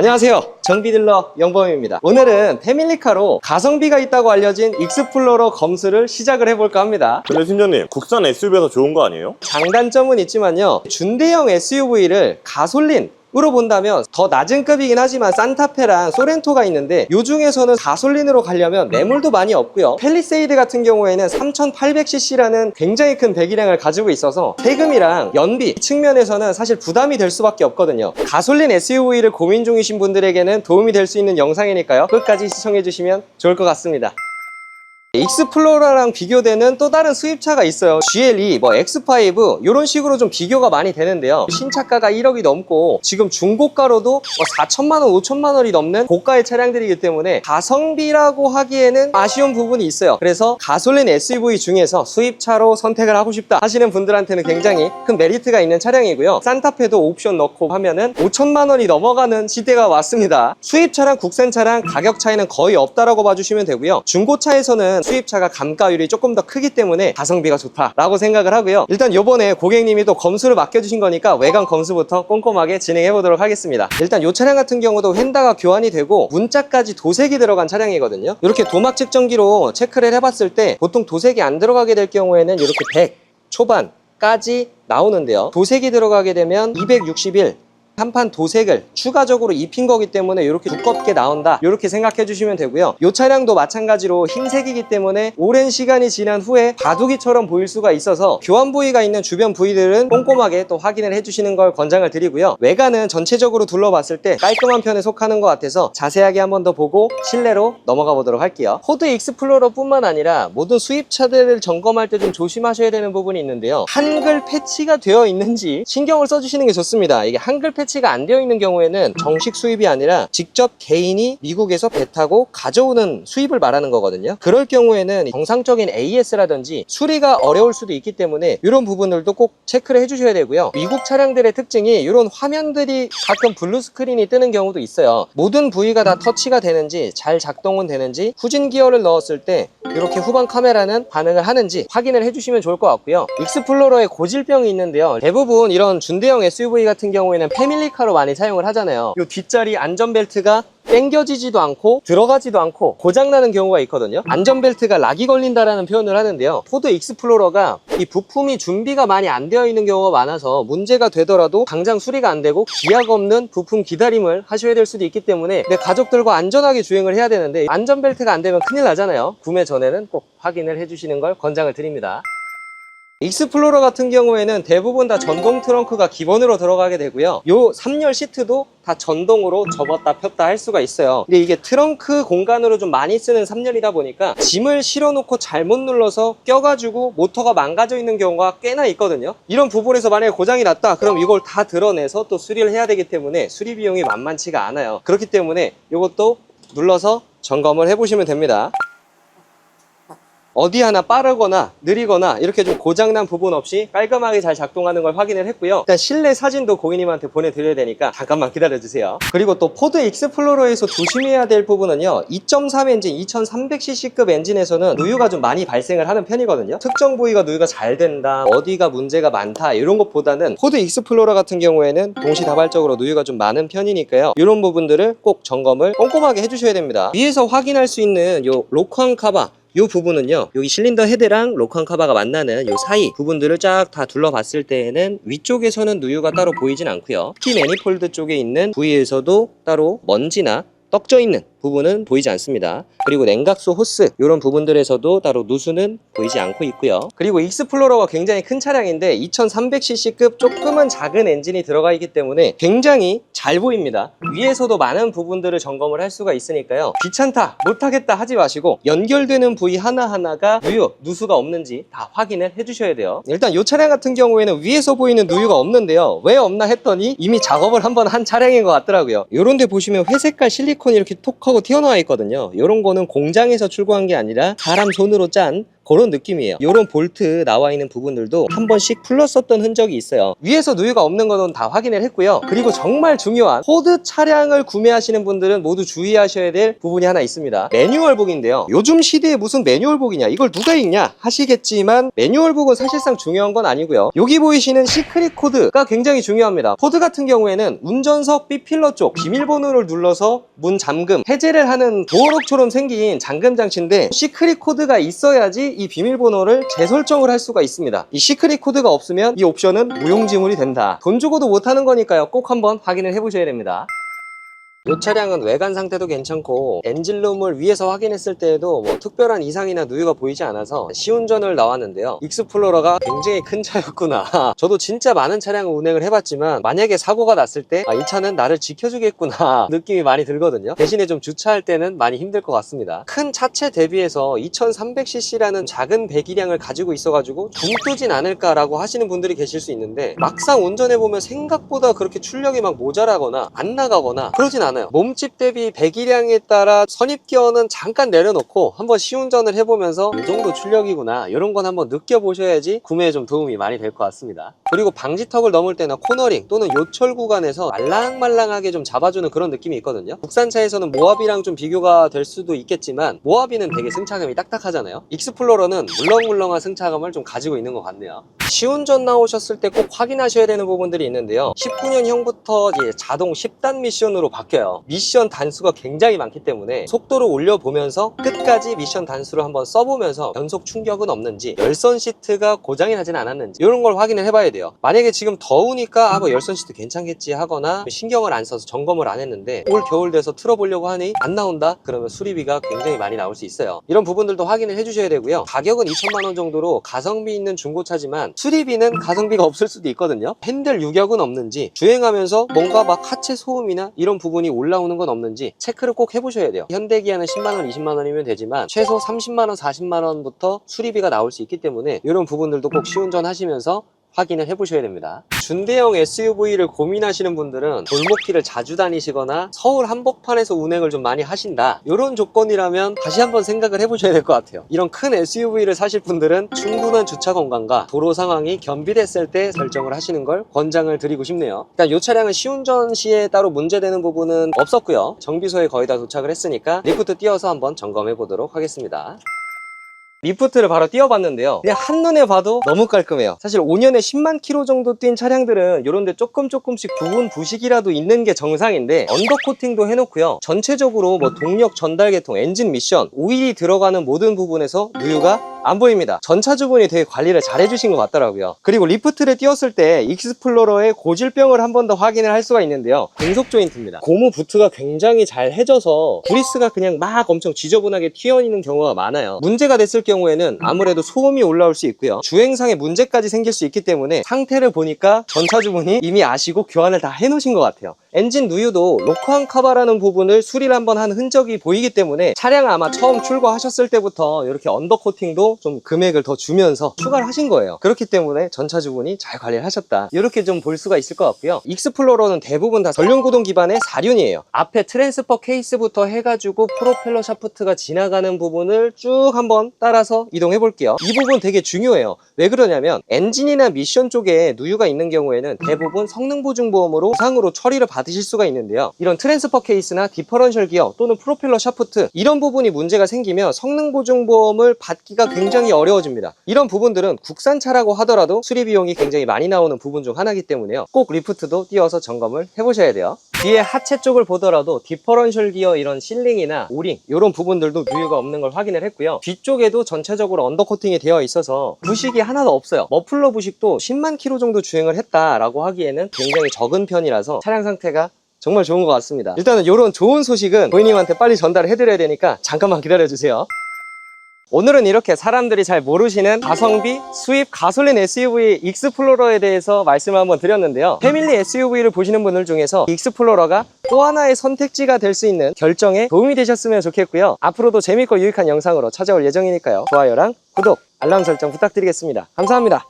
안녕하세요, 정비딜러 영범입니다. 오늘은 패밀리카로 가성비가 있다고 알려진 익스플로러 검수를 시작을 해볼까 합니다. 근데 팀장님, 국산 SUV에서 좋은 거 아니에요? 장단점은 있지만요, 준대형 SUV를 가솔린으로 본다면 더 낮은 급이긴 하지만 산타페랑 소렌토가 있는데, 요 중에서는 가솔린으로 가려면 매물도 많이 없고요, 팰리세이드 같은 경우에는 3800cc라는 굉장히 큰 배기량을 가지고 있어서 세금이랑 연비 측면에서는 사실 부담이 될 수밖에 없거든요. 가솔린 SUV를 고민 중이신 분들에게는 도움이 될 수 있는 영상이니까요, 끝까지 시청해 주시면 좋을 것 같습니다. 익스플로러랑 비교되는 또 다른 수입차가 있어요. GLE, X5 이런 식으로 좀 비교가 많이 되는데요, 신차가가 1억이 넘고 지금 중고가로도 4천만 원, 5천만 원이 넘는 고가의 차량들이기 때문에 가성비라고 하기에는 아쉬운 부분이 있어요. 그래서 가솔린 SUV 중에서 수입차로 선택을 하고 싶다 하시는 분들한테는 굉장히 큰 메리트가 있는 차량이고요, 산타페도 옵션 넣고 하면은 5천만 원이 넘어가는 시대가 왔습니다. 수입차랑 국산차랑 가격 차이는 거의 없다라고 봐주시면 되고요, 중고차에서는 수입차가 감가율이 조금 더 크기 때문에 가성비가 좋다라고 생각을 하고요. 일단 요번에 고객님이 또 검수를 맡겨주신 거니까 외관 검수부터 꼼꼼하게 진행해 보도록 하겠습니다. 일단 이 차량 같은 경우도 휀다가 교환이 되고 문짝까지 도색이 들어간 차량이거든요. 이렇게 도막 측정기로 체크를 해봤을 때 보통 도색이 안 들어가게 될 경우에는 이렇게 100 초반까지 나오는데요, 도색이 들어가게 되면 261 한판 도색을 추가적으로 입힌 거기 때문에 이렇게 두껍게 나온다, 이렇게 생각해 주시면 되고요. 이 차량도 마찬가지로 흰색이기 때문에 오랜 시간이 지난 후에 바둑이처럼 보일 수가 있어서 교환 부위가 있는 주변 부위들은 꼼꼼하게 또 확인을 해 주시는 걸 권장을 드리고요. 외관은 전체적으로 둘러봤을 때 깔끔한 편에 속하는 것 같아서 자세하게 한 번 더 보고 실내로 넘어가 보도록 할게요. 포드 익스플로러 뿐만 아니라 모든 수입차들을 점검할 때 좀 조심하셔야 되는 부분이 있는데요, 한글 패치가 되어 있는지 신경을 써주시는 게 좋습니다. 이게 한글 패치가 안 되어 있는 경우에는 정식 수입이 아니라 직접 개인이 미국에서 배 타고 가져오는 수입을 말하는 거거든요. 그럴 경우에는 정상적인 AS라든지 수리가 어려울 수도 있기 때문에 이런 부분들도 꼭 체크를 해주셔야 되고요. 미국 차량들의 특징이 이런 화면들이 가끔 블루 스크린이 뜨는 경우도 있어요. 모든 부위가 다 터치가 되는지, 잘 작동은 되는지, 후진 기어를 넣었을 때 이렇게 후방 카메라는 반응을 하는지 확인을 해주시면 좋을 것 같고요. 익스플로러에 고질병이 있는데요, 대부분 이런 준대형 SUV 같은 경우에는 패밀리카로 많이 사용을 하잖아요. 이 뒷자리 안전벨트가 당겨지지도 않고 들어가지도 않고 고장나는 경우가 있거든요. 안전벨트가 락이 걸린다라는 표현을 하는데요, 포드 익스플로러가 이 부품이 준비가 많이 안 되어 있는 경우가 많아서 문제가 되더라도 당장 수리가 안 되고 기약 없는 부품 기다림을 하셔야 될 수도 있기 때문에 내 가족들과 안전하게 주행을 해야 되는데 안전벨트가 안 되면 큰일 나잖아요. 구매 전에는 꼭 확인을 해주시는 걸 권장을 드립니다. 익스플로러 같은 경우에는 대부분 다 전동 트렁크가 기본으로 들어가게 되고요, 요 3열 시트도 다 전동으로 접었다 폈다 할 수가 있어요. 근데 이게 트렁크 공간으로 좀 많이 쓰는 3열이다 보니까 짐을 실어놓고 잘못 눌러서 껴가지고 모터가 망가져 있는 경우가 꽤나 있거든요. 이런 부분에서 만약에 고장이 났다 그럼 이걸 다 드러내서 또 수리를 해야 되기 때문에 수리 비용이 만만치가 않아요. 그렇기 때문에 이것도 눌러서 점검을 해보시면 됩니다. 어디 하나 빠르거나 느리거나 이렇게 좀 고장난 부분 없이 깔끔하게 잘 작동하는 걸 확인을 했고요. 일단 실내 사진도 고객님한테 보내드려야 되니까 잠깐만 기다려주세요. 그리고 또 포드 익스플로러에서 조심해야 될 부분은요, 2.3 엔진 2300cc급 엔진에서는 누유가 좀 많이 발생을 하는 편이거든요. 특정 부위가 누유가 잘 된다, 어디가 문제가 많다 이런 것보다는 포드 익스플로러 같은 경우에는 동시다발적으로 누유가 좀 많은 편이니까요, 이런 부분들을 꼭 점검을 꼼꼼하게 해주셔야 됩니다. 위에서 확인할 수 있는 요 로커 카바, 이 부분은요, 여기 실린더 헤드랑 로커 카바가 만나는 이 사이 부분들을 쫙 다 둘러봤을 때에는 위쪽에서는 누유가 따로 보이진 않고요, 키 매니폴드 쪽에 있는 부위에서도 따로 먼지나 떡져 있는 부분은 보이지 않습니다. 그리고 냉각수 호스 이런 부분들에서도 따로 누수는 보이지 않고 있고요. 그리고 익스플로러가 굉장히 큰 차량인데 2300cc급 조금은 작은 엔진이 들어가 있기 때문에 굉장히 잘 보입니다. 위에서도 많은 부분들을 점검을 할 수가 있으니까요, 귀찮다 못하겠다 하지 마시고 연결되는 부위 하나하나가 누수가 없는지 다 확인을 해주셔야 돼요. 일단 이 차량 같은 경우에는 위에서 보이는 누유가 없는데요, 왜 없나 했더니 이미 작업을 한번 한 차량인 것 같더라고요. 이런 데 보시면 회색깔 실리콘이 이렇게 톡 하고 튀어나와 있거든요. 이런 거는 공장에서 출고한 게 아니라 사람 손으로 짠 그런 느낌이에요. 이런 볼트 나와 있는 부분들도 한 번씩 풀렀었던 흔적이 있어요. 위에서 누유가 없는 거는 다 확인을 했고요. 그리고 정말 중요한 포드 차량을 구매하시는 분들은 모두 주의하셔야 될 부분이 하나 있습니다. 매뉴얼북인데요. 요즘 시대에 무슨 매뉴얼북이냐, 이걸 누가 읽냐 하시겠지만, 매뉴얼북은 사실상 중요한 건 아니고요. 여기 보이시는 시크릿 코드가 굉장히 중요합니다. 포드 같은 경우에는 운전석 B필러 쪽 비밀번호를 눌러서 문 잠금 해제를 하는 도어록처럼 생긴 잠금 장치인데, 시크릿 코드가 있어야지 이 비밀번호를 재설정을 할 수가 있습니다. 이 시크릿 코드가 없으면 이 옵션은 무용지물이 된다. 돈 주고도 못하는 거니까요. 꼭 한번 확인을 해보셔야 됩니다. 이 차량은 외관 상태도 괜찮고 엔진룸을 위에서 확인했을 때에도 뭐 특별한 이상이나 누유가 보이지 않아서 시운전을 나왔는데요. 익스플로러가 굉장히 큰 차였구나. 저도 진짜 많은 차량을 운행을 해봤지만 만약에 사고가 났을 때 이 차는 나를 지켜주겠구나 느낌이 많이 들거든요. 대신에 좀 주차할 때는 많이 힘들 것 같습니다. 큰 차체 대비해서 2300cc라는 작은 배기량을 가지고 있어가지고 굶뜨진 않을까라고 하시는 분들이 계실 수 있는데, 막상 운전해보면 생각보다 그렇게 출력이 막 모자라거나 안 나가거나 그러진 않아요. 몸집 대비 배기량에 따라 선입견은 잠깐 내려놓고 한번 시운전을 해보면서 이 정도 출력이구나, 이런 건 한번 느껴보셔야지 구매에 좀 도움이 많이 될 것 같습니다. 그리고 방지턱을 넘을 때나 코너링 또는 요철 구간에서 말랑말랑하게 좀 잡아주는 그런 느낌이 있거든요. 국산차에서는 모하비랑 좀 비교가 될 수도 있겠지만, 모하비는 되게 승차감이 딱딱하잖아요. 익스플로러는 물렁물렁한 승차감을 좀 가지고 있는 것 같네요. 시운전 나오셨을 때 꼭 확인하셔야 되는 부분들이 있는데요. 19년형부터 이제 자동 10단 미션으로 바뀌어요. 미션 단수가 굉장히 많기 때문에 속도를 올려보면서 끝까지 미션 단수를 한번 써보면서 연속 충격은 없는지, 열선 시트가 고장이 나진 않았는지, 이런 걸 확인을 해봐야 돼요. 만약에 지금 더우니까 뭐 열선 시트 괜찮겠지 하거나 신경을 안 써서 점검을 안 했는데 올 겨울 돼서 틀어보려고 하니 안 나온다? 그러면 수리비가 굉장히 많이 나올 수 있어요. 이런 부분들도 확인을 해주셔야 되고요. 가격은 2천만 원 정도로 가성비 있는 중고차지만 수리비는 가성비가 없을 수도 있거든요. 핸들 유격은 없는지, 주행하면서 뭔가 막 하체 소음이나 이런 부분이 올라오는 건 없는지 체크를 꼭 해보셔야 돼요. 현대기아는 10만원, 20만원이면 되지만 최소 30만원, 40만원부터 수리비가 나올 수 있기 때문에 이런 부분들도 꼭 시운전 하시면서 확인을 해보셔야 됩니다. 준대형 SUV를 고민하시는 분들은 골목길을 자주 다니시거나 서울 한복판에서 운행을 좀 많이 하신다, 이런 조건이라면 다시 한번 생각을 해보셔야 될 것 같아요. 이런 큰 SUV를 사실 분들은 충분한 주차 공간과 도로 상황이 겸비됐을 때 설정을 하시는 걸 권장을 드리고 싶네요. 일단 이 차량은 시운전 시에 따로 문제되는 부분은 없었고요. 정비소에 거의 다 도착을 했으니까 리프트 띄워서 한번 점검해 보도록 하겠습니다. 리프트를 바로 띄워봤는데요. 그냥 한눈에 봐도 너무 깔끔해요. 사실 5년에 10만 킬로 정도 뛴 차량들은 이런데 조금씩 부분 부식이라도 있는 게 정상인데, 언더코팅도 해놓고요. 전체적으로 뭐 동력 전달 계통, 엔진 미션, 오일이 들어가는 모든 부분에서 누유가 안 보입니다. 전차주분이 되게 관리를 잘 해주신 것 같더라고요. 그리고 리프트를 띄웠을 때 익스플로러의 고질병을 한 번 더 확인을 할 수가 있는데요. 등속 조인트입니다. 고무 부트가 굉장히 잘 해져서 그리스가 그냥 막 엄청 지저분하게 튀어있는 경우가 많아요. 문제가 됐을 경우에는 아무래도 소음이 올라올 수 있고요. 주행상에 문제까지 생길 수 있기 때문에 상태를 보니까 전차주분이 이미 아시고 교환을 다 해놓으신 것 같아요. 엔진 누유도 로크한 카바라는 부분을 수리를 한번 한 흔적이 보이기 때문에 차량 아마 처음 출고하셨을 때부터 이렇게 언더코팅도 좀 금액을 더 주면서 추가를 하신 거예요. 그렇기 때문에 전차주분이 잘 관리를 하셨다, 이렇게 좀 볼 수가 있을 것 같고요. 익스플로러는 대부분 다 전륜구동 기반의 4륜이에요. 앞에 트랜스퍼 케이스부터 해가지고 프로펠러 샤프트가 지나가는 부분을 쭉 한번 따라서 이동해 볼게요. 이 부분 되게 중요해요. 왜 그러냐면 엔진이나 미션 쪽에 누유가 있는 경우에는 대부분 성능보증보험으로 부상으로 처리를 받으실 수가 있는데요. 이런 트랜스퍼 케이스나 디퍼런셜 기어 또는 프로펠러 샤프트, 이런 부분이 문제가 생기면 성능보증보험을 받기가 굉장히 어려워집니다. 이런 부분들은 국산차라고 하더라도 수리 비용이 굉장히 많이 나오는 부분 중 하나이기 때문에요. 꼭 리프트도 띄워서 점검을 해보셔야 돼요. 뒤에 하체 쪽을 보더라도 디퍼런셜 기어 이런 실링이나 오링, 이런 부분들도 누유가 없는 걸 확인을 했고요. 뒤쪽에도 전체적으로 언더코팅이 되어 있어서 부식이 하나도 없어요. 머플러 부식도 10만 킬로 정도 주행을 했다라고 하기에는 굉장히 적은 편이라서 차량 상태가 정말 좋은 것 같습니다. 일단은 이런 좋은 소식은 고객님한테 빨리 전달을 해드려야 되니까 잠깐만 기다려주세요. 오늘은 이렇게 사람들이 잘 모르시는 가성비 수입 가솔린 SUV 익스플로러에 대해서 말씀을 한번 드렸는데요. 패밀리 SUV를 보시는 분들 중에서 익스플로러가 또 하나의 선택지가 될 수 있는 결정에 도움이 되셨으면 좋겠고요. 앞으로도 재밌고 유익한 영상으로 찾아올 예정이니까요. 좋아요랑 구독, 알람 설정 부탁드리겠습니다. 감사합니다.